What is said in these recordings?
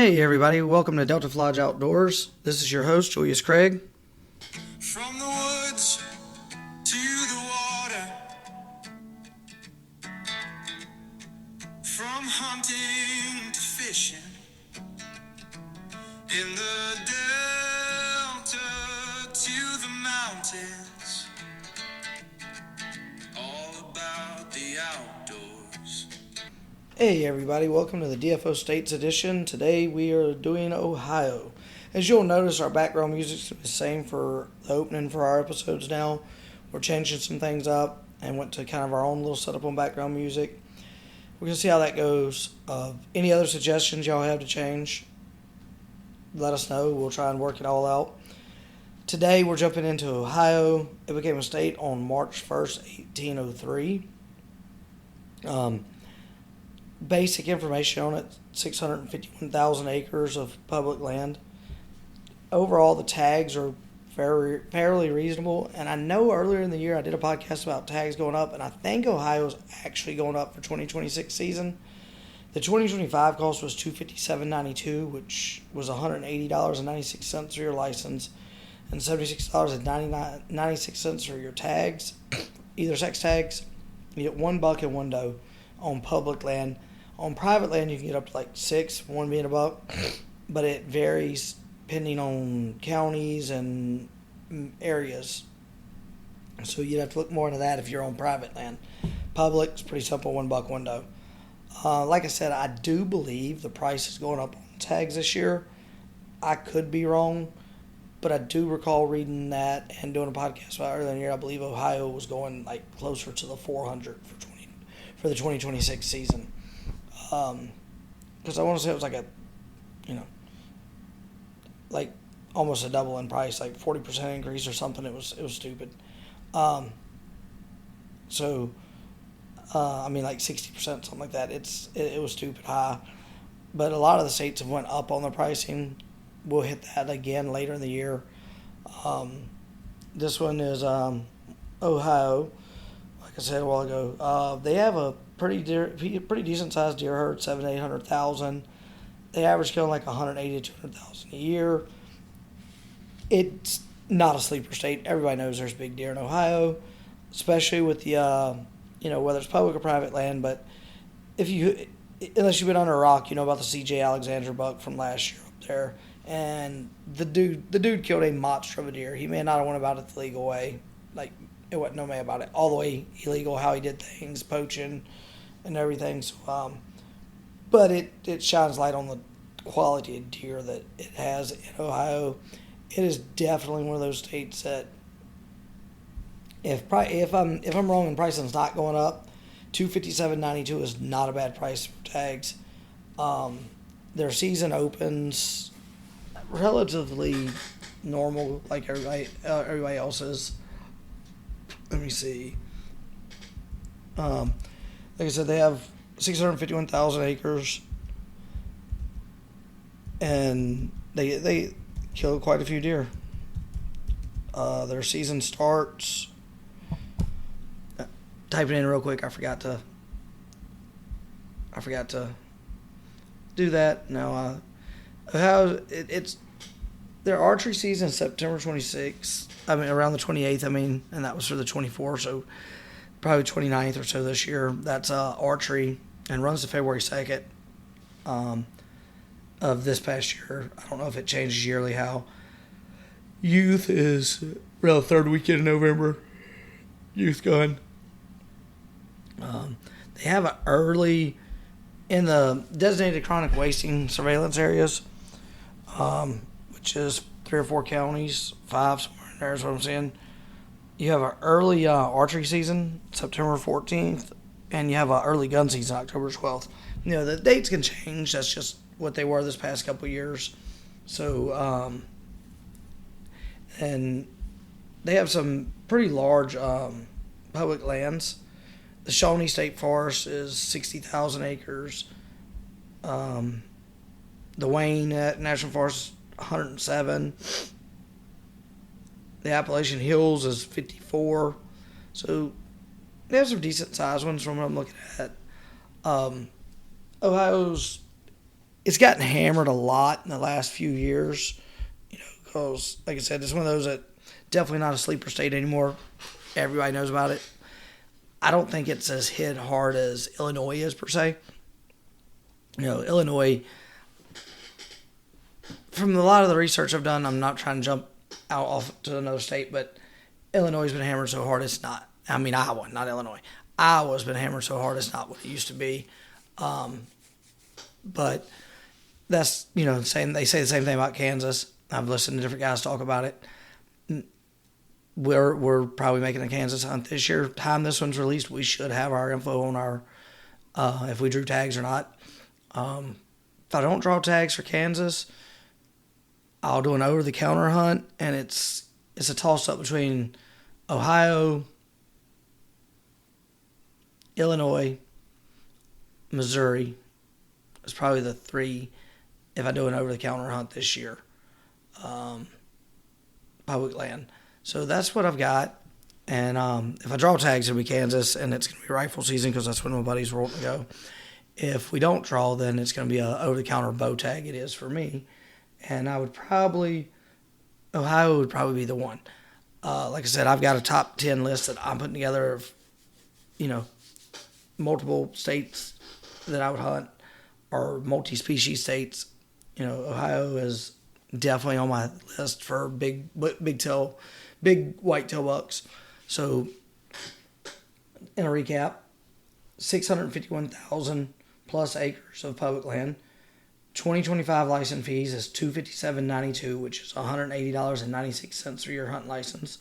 Hey everybody, welcome to Delta Lodge Outdoors. This is your host, Julius Craig. From the woods to the water, from hunting to fishing, in the delta to the mountains, all about the outdoors. Hey everybody, welcome to the DFO States Edition. Today we are doing Ohio. As you'll notice, our background music's the same for the opening for our episodes now. We're changing some things up and went to kind of our own little setup on background music. We're going to see how that goes. Any other suggestions y'all have to change, let us know. We'll try and work it all out. Today we're jumping into Ohio. It became a state on March 1st, 1803. Basic information on it: 651,000 acres of public land. Overall, the tags are fairly reasonable. And I know earlier in the year I did a podcast about tags going up, and I think Ohio's actually going up for 2026 season. The 2025 cost was $257.92, which was $180.96 for your license, and $76.96 for your tags, either sex tags. You get one buck and one doe on public land. On private land, you can get up to like 6, one being a buck, but it varies depending on counties and areas. So you'd have to look more into that if you're on private land. Public, it's pretty simple, one buck, one doe. Like I said, I do believe the price is going up on tags this year. I could be wrong, but I do recall reading that and doing a podcast about earlier in the year. I believe Ohio was going like closer to the 400 for the 2026 season. Because I want to say it was like like almost a double in price, like 40% increase or something. It was stupid. Like 60%, something like that. It was stupid high. But a lot of the states have went up on their pricing. We'll hit that again later in the year. This one is Ohio. Like I said a while ago, they have a pretty decent sized deer herd, 700,000 to 800,000. They average killing like 180 to 200,000 a year. It's not a sleeper state. Everybody knows there's big deer in Ohio, especially with the whether it's public or private land. But unless you've been under a rock, you know about the C.J. Alexander buck from last year up there. And the dude killed a monster of a deer. He may not have went about it the legal way, like it wasn't no way about it, all the way illegal how he did things, poaching and everything. So, but it shines light on the quality of deer that it has in Ohio. It is definitely one of those states that if I'm wrong and pricing's not going up, $257.92 is not a bad price for tags. Their season opens relatively normal, like everybody else's. Let me see. Like I said, they have 651,000 acres, and they kill quite a few deer. Their season starts. Type it in real quick. I forgot to do that. No, it's their archery season is September 26th. Around the 28th. And that was for the 24th. So probably 29th or so this year. That's archery, and runs to February 2nd of this past year. I don't know if it changes yearly how. Youth is around the third weekend in November. Youth gun. They have an early in the designated chronic wasting surveillance areas, which is 3 or 4 counties, 5 somewhere in there is what I'm saying. You have an early archery season, September 14th, and you have an early gun season, October 12th. The dates can change. That's just what they were this past couple of years. So, and they have some pretty large public lands. The Shawnee State Forest is 60,000 acres. The Wayne National Forest, 107. The Appalachian Hills is 54. So they have some decent sized ones from what I'm looking at. Ohio's it's gotten hammered a lot in the last few years. Because, like I said, it's one of those that definitely not a sleeper state anymore. Everybody knows about it. I don't think it's as hit hard as Illinois is, per se. Illinois, from a lot of the research I've done, I'm not trying to jump out off to another state, but Illinois has been hammered so hard it's not. I mean, Iowa, not Illinois. Iowa's been hammered so hard it's not what it used to be. But that's, saying they say the same thing about Kansas. I've listened to different guys talk about it. We're probably making a Kansas hunt this year. Time this one's released, we should have our info on our if we drew tags or not. If I don't draw tags for Kansas, I'll do an over-the-counter hunt, and it's a toss-up between Ohio, Illinois, Missouri. It's probably the three if I do an over-the-counter hunt this year. Public land. So that's what I've got. And if I draw tags, it'll be Kansas, and it's going to be rifle season because that's when my buddies were wanting to go. If we don't draw, then it's going to be a over-the-counter bow tag. It is for me. And I would Ohio would probably be the one. Like I said, I've got a top 10 list that I'm putting together of, multiple states that I would hunt, or multi-species states. Ohio is definitely on my list for big whitetail bucks. So, in a recap, 651,000 plus acres of public land. 2025 license fees is $257.92, which is $180.96 for your hunt license.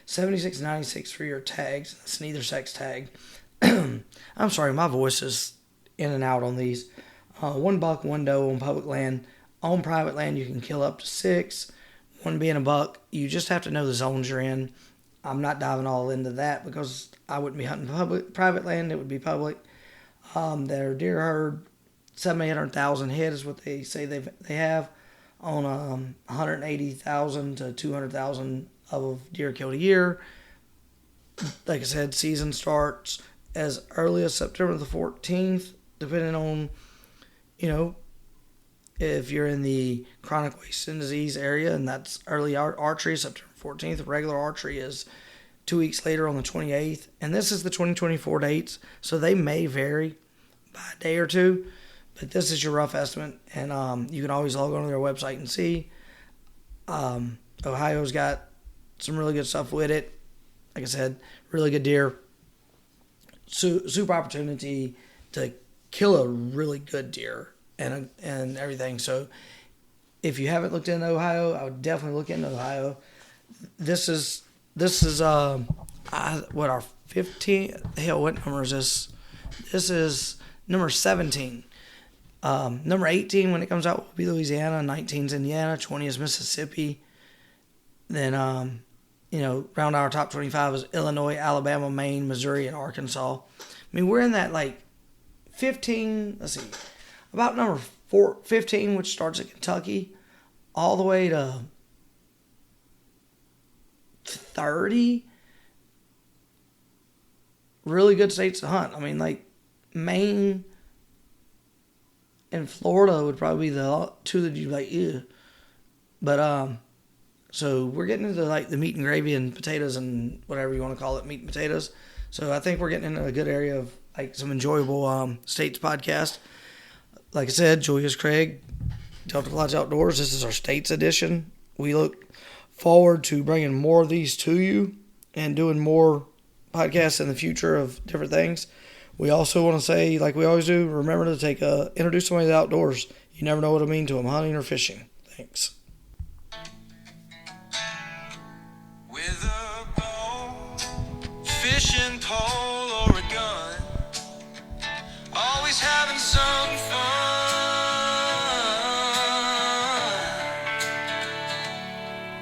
$76.96 for your tags. That's an either sex tag. I'm sorry, my voice is in and out on these. One buck, one doe on public land. On private land, you can kill up to 6. One being a buck. You just have to know the zones you're in. I'm not diving all into that because I wouldn't be hunting private land. It would be public. Their deer herd, 700,000 head is what they say they have on 180,000 to 200,000 of deer killed a year. Like I said, season starts as early as September the 14th, depending on, if you're in the chronic wasting disease area, and that's early archery, September 14th. Regular archery is 2 weeks later on the 28th. And this is the 2024 dates, so they may vary by a day or two. But this is your rough estimate, and you can always log on to their website and see. Ohio's got some really good stuff with it. Like I said, really good deer. Super opportunity to kill a really good deer and everything. So if you haven't looked into Ohio, I would definitely look into Ohio. This is what, our 15? Hell, what number is this? This is number 17. Number 18 when it comes out will be Louisiana. 19 is Indiana. 20 is Mississippi. Then round our top 25 is Illinois, Alabama, Maine, Missouri, and Arkansas. I mean, we're in that 15. Let's see, about number 15, which starts at Kentucky, all the way to 30. Really good states to hunt. I mean, Maine and Florida would probably be the two that you'd like, ew. But so we're getting into the meat and gravy and potatoes and whatever you want to call it, meat and potatoes. So I think we're getting into a good area of some enjoyable states podcast. Like I said, Julius Craig, Delta Lodge Outdoors. This is our states edition. We look forward to bringing more of these to you and doing more podcasts in the future of different things. We also want to say, like we always do, remember to introduce somebody to the outdoors. You never know what it'll mean to them, hunting or fishing. Thanks. With a bow, fishing pole, or a gun, always having some fun.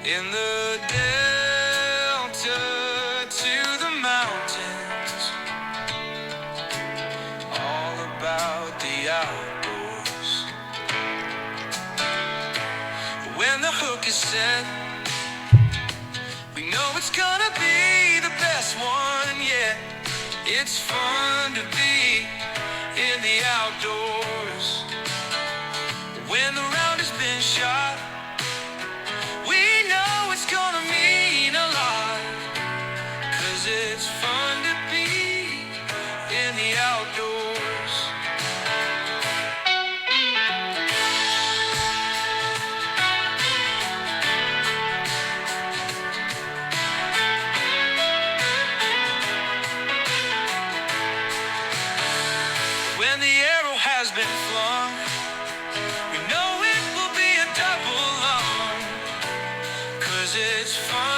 In the delta to the mountains, all about the outdoors. When the hook is set, we know it's gonna be the best one yet. It's fun to be in the outdoors. When the round has been shot, we know it's gonna mean a lot, 'cause it's fun to be in the outdoors. When the arrow has been flung, we know it will be a double lung, 'cause it's fun